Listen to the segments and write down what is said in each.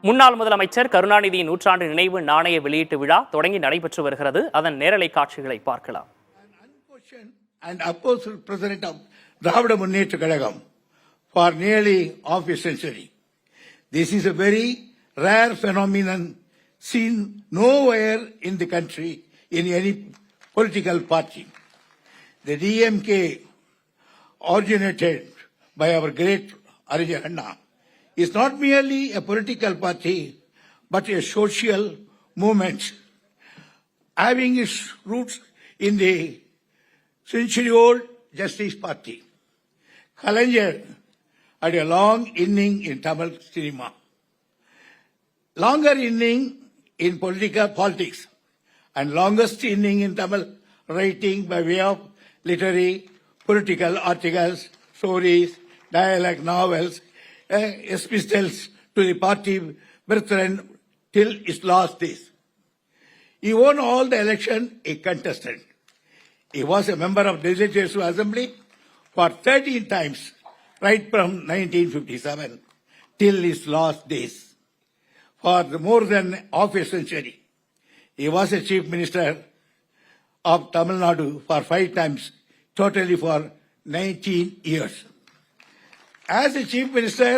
முன்னாள் முதலமைச்சர் கருணாநிதியின் நூற்றாண்டு நினைவு நாணய வெளியீட்டு விழா தொடங்கி நடைபெற்று வருகிறது. அதன் நேரலை காட்சிகளை பார்க்கலாம். And opposed president of Dravida Munnetra Kazhagam for nearly half a century. This is a very rare phenomenon seen nowhere in the country in any political party. The DMK, originated by our great Arijan Anna, is not merely a political party but a social movement having its roots in the century-old Justice Party. Kalaignar had a long inning in Tamil cinema, longer inning in politics, and longest inning in Tamil writing by way of literary, political articles, stories, dialogue novels, epistles to the party brethren till its last days. He won all the election he contested. He was a member of the Legislative Assembly for 13 times, right from 1957 till his last days. For more than half a century, he was a Chief Minister of Tamil Nadu for 5 times, totally for 19 years. As a Chief Minister,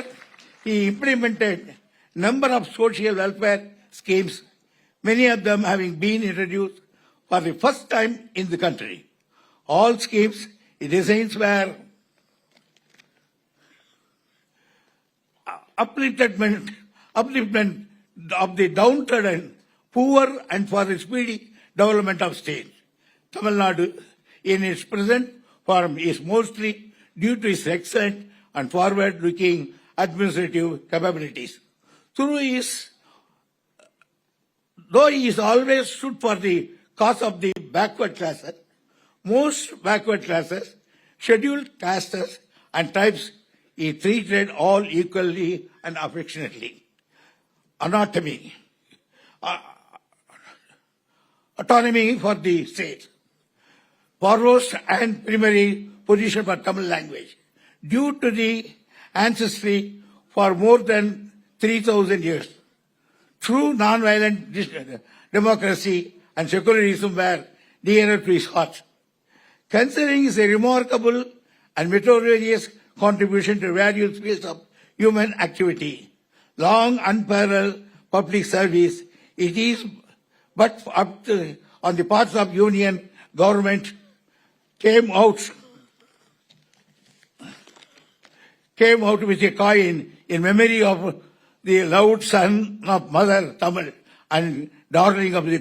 he implemented a number of social welfare schemes, many of them having been introduced for the first time in the country. All schemes, his designs were upliftment of the downtrodden, poor, and for the speedy development of state. Tamil Nadu, in its present form, is mostly due to its excellent and forward-looking administrative capabilities. Though he is always stood for the cause of the backward classes, most backward classes, scheduled castes and tribes, he treated all equally and affectionately. Autonomy for the state, foremost and primary position for Tamil language, due to the ancestry for more than 3,000 years. True non-violent democracy and secularism were dearer to his heart. Considering his remarkable and meritorious contribution to various fields of human activity, long unparalleled public service, it is but up to, on the parts of union government came out with a coin in memory of the loved son of Mother Tamil and darling of the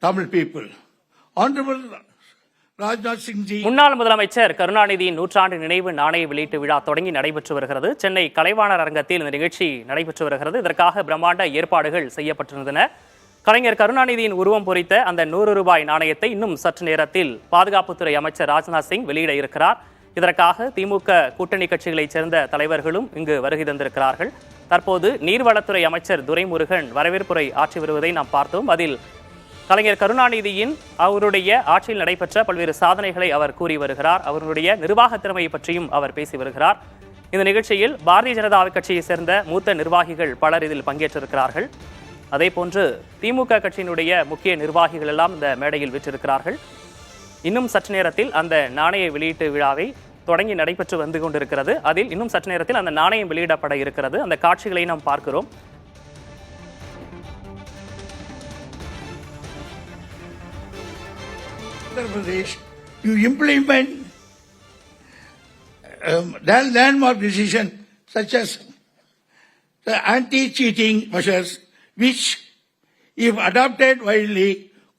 Tamil people. Honorable Rajnath Singhji. முன்னாள் முதலமைச்சர் கருணாநிதியின் நூற்றாண்டு நினைவு நாணய வெளியீட்டு விழா தொடங்கி நடைபெற்று வருகிறது. சென்னை கலைவாணர் அரங்கத்தில் இந்த நிகழ்ச்சி நடைபெற்று வருகிறது. இதற்காக பிரம்மாண்ட ஏற்பாடுகள் செய்யப்பட்டிருந்தன. கலைஞர் கருணாநிதியின் உருவம் பொறித்த அந்த 100 ரூபாய் நாணயத்தை இன்னும் சற்று நேரத்தில் பாதுகாப்புத்துறை அமைச்சர் ராஜ்நாத் சிங் வெளியிட இருக்கிறார். இதற்காக திமுக கூட்டணி கட்சிகளைச் சேர்ந்த தலைவர்களும் இங்கு வருகை தந்திருக்கிறார்கள். தற்போது நீர்வளத்துறை அமைச்சர் துரைமுருகன் வரவேற்புரை ஆற்றி வருவதை நாம் பார்த்தோம். அதில் கலைஞர் கருணாநிதியின் அவருடைய ஆட்சியில் நடைபெற்ற பல்வேறு சாதனைகளை அவர் கூறி வருகிறார். அவருடைய நிர்வாக திறமையை பற்றியும் அவர் பேசி வருகிறார். இந்த நிகழ்ச்சியில் பாரதிய ஜனதா கட்சியைச் சேர்ந்த மூத்த நிர்வாகிகள் பலர் இதில் பங்கேற்றிருக்கிறார்கள். அதே போன்று திமுக கட்சியினுடைய முக்கிய நிர்வாகிகள் எல்லாம் இந்த மேடையில் விற்றிருக்கிறார்கள். இன்னும் சற்று நேரத்தில் அந்த நாணய வெளியீட்டு விழாவை தொடங்கி நடைபெற்று வந்து கொண்டிருக்கிறது. அதில் இன்னும் சற்று நேரத்தில் அந்த நாணயம் வெளியிடப்பட இருக்கிறது. அந்த காட்சிகளை நாம் பார்க்கிறோம். You implement landmark decisions such as the anti-cheating measures, which, if adopted widely,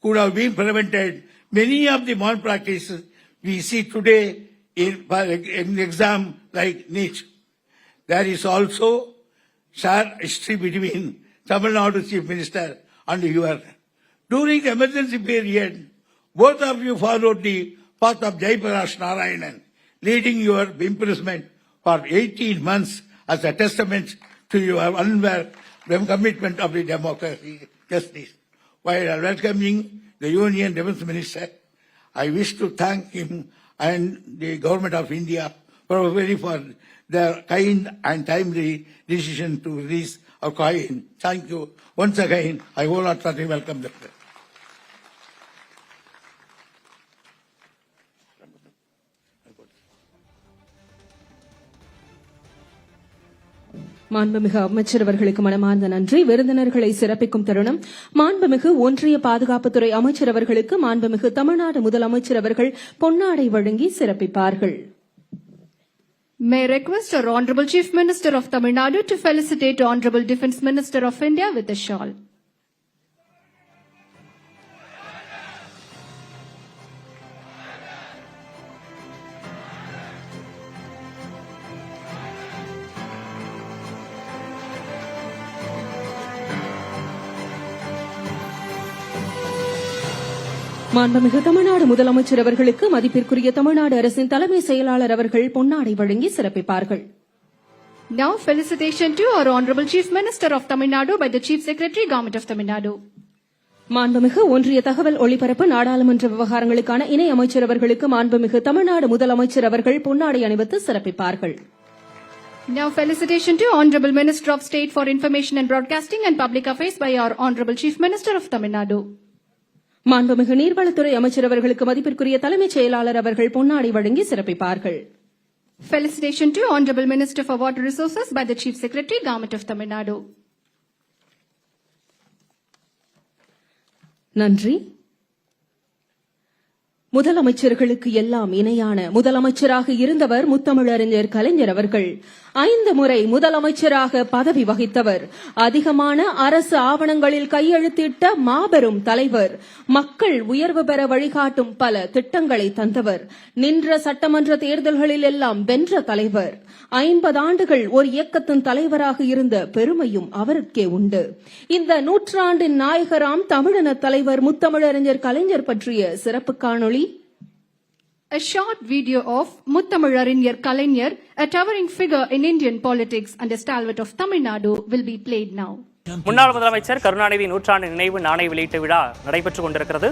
could have been prevented many of the malpractices we see today in exam like NEET. There is also shared history between Tamil Nadu Chief Minister and you. During the emergency period, both of you followed the path of Jaiprakash Narayanan, leading your imprisonment for 18 months as a testament to your unwavering commitment of the democracy justice. While welcoming the Union Defence Minister, I wish to thank him and the Government of India for their kind and timely decision to release or coin. Thank you once again. I wholeheartedly welcome the prayer. மாண்புமிகு அமைச்சர் அவர்களுக்கு மனமார்ந்த நன்றி. விருந்தினர்களை சிறப்பிக்கும் தருணம். மாண்புமிகு ஒன்றிய பாதுகாப்புத்துறை அமைச்சர் அவர்களுக்கு மாண்புமிகு தமிழ்நாடு முதலமைச்சர் அவர்கள் பொன்னாடை வழங்கி சிறப்பிப்பார்கள். May I request our Honorable Chief Minister of Tamil Nadu to felicitate Honorable Defence Minister of India with a shawl. மாண்புமிகு தமிழ்நாடு முதலமைச்சர் அவர்களுக்கு மதிப்பிற்குரிய தமிழ்நாடு அரசின் தலைமை செயலாளர் அவர்கள் பொன்னாடை வழங்கி சிறப்பிப்பார்கள். Now felicitation to our Honorable Chief Minister of Tamil Nadu by the Chief Secretary, Government of Tamil Nadu. மாண்புமிகு ஒன்றிய தகவல் ஒலிபரப்பு நாடாளுமன்ற விவகாரங்களுக்கான இணை அமைச்சர் அவர்களுக்கு மாண்புமிகு தமிழ்நாடு முதலமைச்சர் அவர்கள் பொன்னாடை அணிவித்து சிறப்பிப்பார்கள். Now felicitation to Honorable Minister of State for Information and Broadcasting and Public Affairs by our Honorable Chief Minister of Tamil Nadu. மாண்புமிகு நீர்வளத்துறை அமைச்சர் அவர்களுக்கு மதிப்பிற்குரிய தலைமைச் செயலாளர் அவர்கள் பொன்னாடை வழங்கி சிறப்பிப்பார்கள். Felicitation to Honorable Minister for Water Resources by the Chief Secretary, Government of Tamil Nadu. நன்றி. முதலமைச்சர்களுக்கு எல்லாம் இணையான முதலமைச்சராக இருந்தவர் முத்தமிழறிஞர் கலைஞர் அவர்கள். 5 முறை முதலமைச்சராக பதவி வகித்தவர். அதிகமான அரசு ஆவணங்களில் கையெழுத்திட்ட மாபெரும் தலைவர். மக்கள் உயர்வு பெற வழிகாட்டும் பல திட்டங்களை தந்தவர். நின்ற சட்டமன்ற தேர்தல்களில் எல்லாம் வென்ற தலைவர். 50 ஆண்டுகள் ஒரு இயக்கத்தின் தலைவராக இருந்த பெருமையும் அவருக்கே உண்டு. இந்த நூற்றாண்டின் நாயகராம் தமிழின தலைவர் முத்தமிழறிஞர் கலைஞர் பற்றிய சிறப்பு காணொளி. A short video of Muthamizharinyar Kalaignar, a towering figure in Indian politics and a stalwart of Tamil Nadu, will be played now. முன்னாள் முதலமைச்சர் கருணாநிதி நூற்றாண்டு நினைவு நாணய வெளியீட்டு விழா நடைபெற்றுக் கொண்டிருக்கிறது.